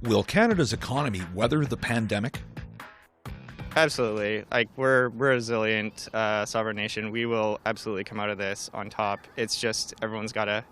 Will Canada's economy weather the pandemic? Absolutely. Like we're a resilient, sovereign nation. We will absolutely come out of this on top. It's just everyone's got to,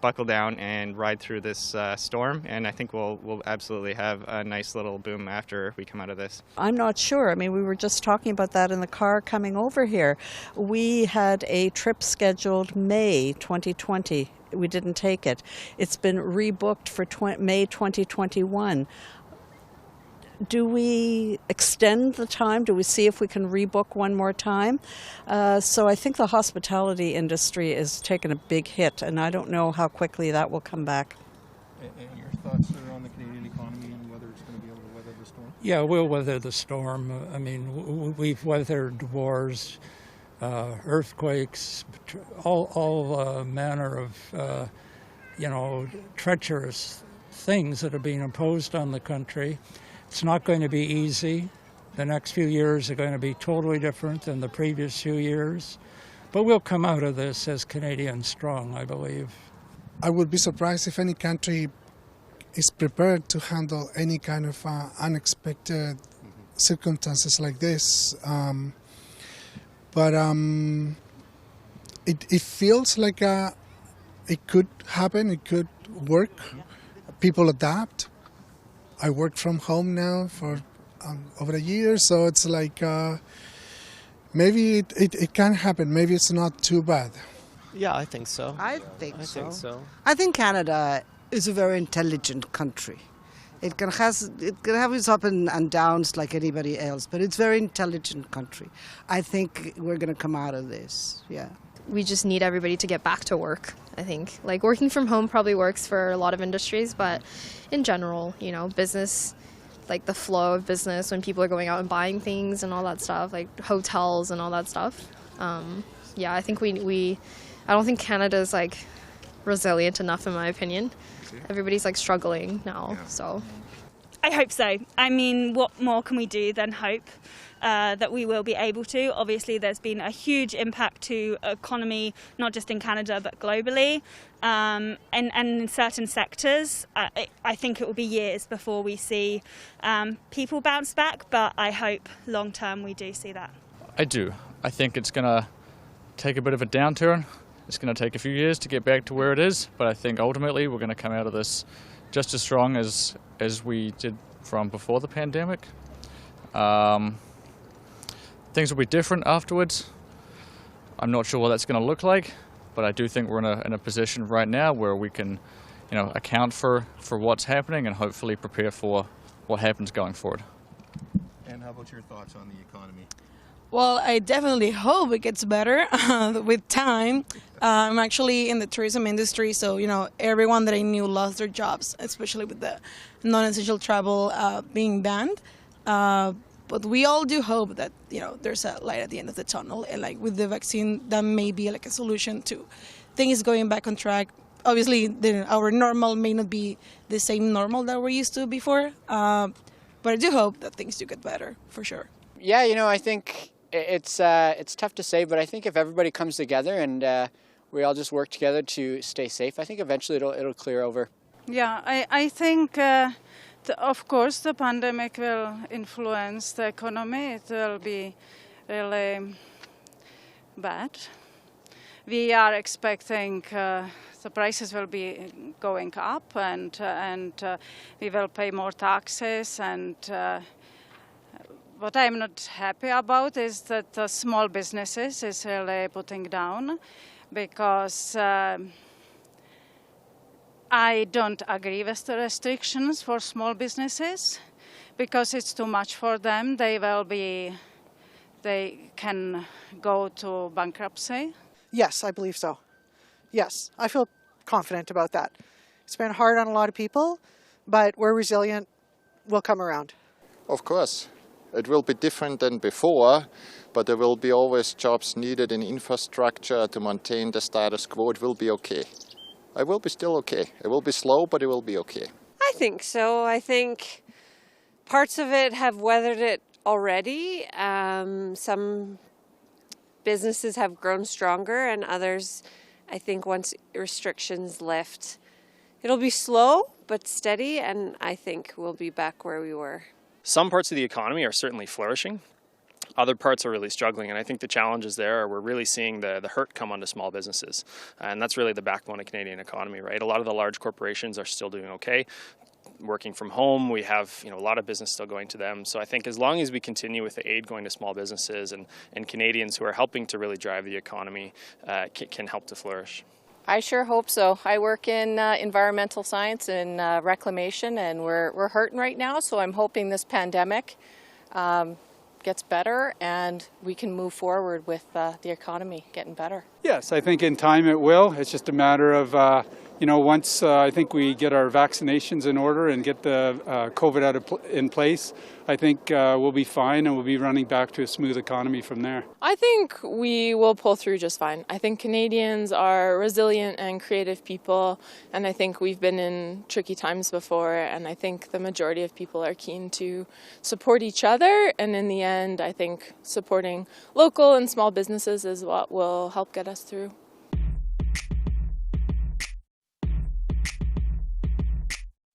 buckle down and ride through this storm. And I think we'll absolutely have a nice little boom after we come out of this. I'm not sure. I mean, we were just talking about that in the car coming over here. We had a trip scheduled May 2020. We didn't take it. It's been rebooked for May 2021. Do we extend the time? Do we see if we can rebook one more time? So I think the hospitality industry is taking a big hit, and I don't know how quickly that will come back. And your thoughts are on the Canadian economy and whether it's going to be able to weather the storm? Yeah, we'll weather the storm. I mean, we've weathered wars, earthquakes, all manner of, treacherous things that are being imposed on the country. It's not going to be easy. The next few years are going to be totally different than the previous few years. But we'll come out of this as Canadians strong, I believe. I would be surprised if any country is prepared to handle any kind of unexpected circumstances like this. But it feels like it could happen, it could work. People adapt. I work from home now for over a year, so it's like maybe it can happen. Maybe it's not too bad. Yeah, I think so. I think so. I think Canada is a very intelligent country. It can have its up and downs like anybody else, but it's a very intelligent country. I think we're going to come out of this, yeah. We just need everybody to get back to work, I think. Like, working from home probably works for a lot of industries, but in general, business, like the flow of business when people are going out and buying things and all that stuff, like hotels and all that stuff. I think I don't think Canada's, resilient enough, in my opinion. Everybody's, struggling now, so. I hope so. I mean, what more can we do than hope that we will be able to? Obviously, there's been a huge impact to economy, not just in Canada, but globally. And in certain sectors, I think it will be years before we see people bounce back, but I hope long term we do see that. I do. I think it's going to take a bit of a downturn. It's going to take a few years to get back to where it is, but I think ultimately we're going to come out of this just as strong as we did from before the pandemic. Things will be different afterwards. I'm not sure what that's going to look like, but I do think we're in a position right now where we can, account for what's happening and hopefully prepare for what happens going forward. And how about your thoughts on the economy? Well, I definitely hope it gets better with time. I'm actually in the tourism industry, so, everyone that I knew lost their jobs, especially with the non-essential travel being banned. But we all do hope that, there's a light at the end of the tunnel. And, with the vaccine, that may be, a solution to things going back on track. Obviously, our normal may not be the same normal that we're used to before. But I do hope that things do get better, for sure. Yeah, I think it's tough to say, but I think if everybody comes together and we all just work together to stay safe, I think eventually it'll clear over. Yeah, I think, of course, the pandemic will influence the economy. It will be really bad. We are expecting the prices will be going up, and we will pay more taxes. And what I'm not happy about is that the small businesses is really putting down, because I don't agree with the restrictions for small businesses, because it's too much for them. They can go to bankruptcy. Yes, I believe so. Yes, I feel confident about that. It's been hard on a lot of people, but we're resilient. We'll come around. Of course. It will be different than before, but there will be always jobs needed in infrastructure to maintain the status quo. It will be okay. I will be still okay. It will be slow, but it will be okay. I think so. I think parts of it have weathered it already. Some businesses have grown stronger, and others, I think once restrictions lift, it'll be slow, but steady, and I think we'll be back where we were. Some parts of the economy are certainly flourishing. Other parts are really struggling, and I think the challenges there are we're really seeing the hurt come onto small businesses, and that's really the backbone of Canadian economy, right? A lot of the large corporations are still doing okay. Working from home, we have a lot of business still going to them. So I think as long as we continue with the aid going to small businesses and Canadians who are helping to really drive the economy can help to flourish. I sure hope so. I work in environmental science and reclamation, and we're hurting right now, so I'm hoping this pandemic gets better and we can move forward with the economy getting better. Yes, I think in time it will. It's just a matter of, once I think we get our vaccinations in order and get the COVID in place, I think we'll be fine and we'll be running back to a smooth economy from there. I think we will pull through just fine. I think Canadians are resilient and creative people, and I think we've been in tricky times before, and I think the majority of people are keen to support each other, and in the end, I think supporting local and small businesses is what will help get us through.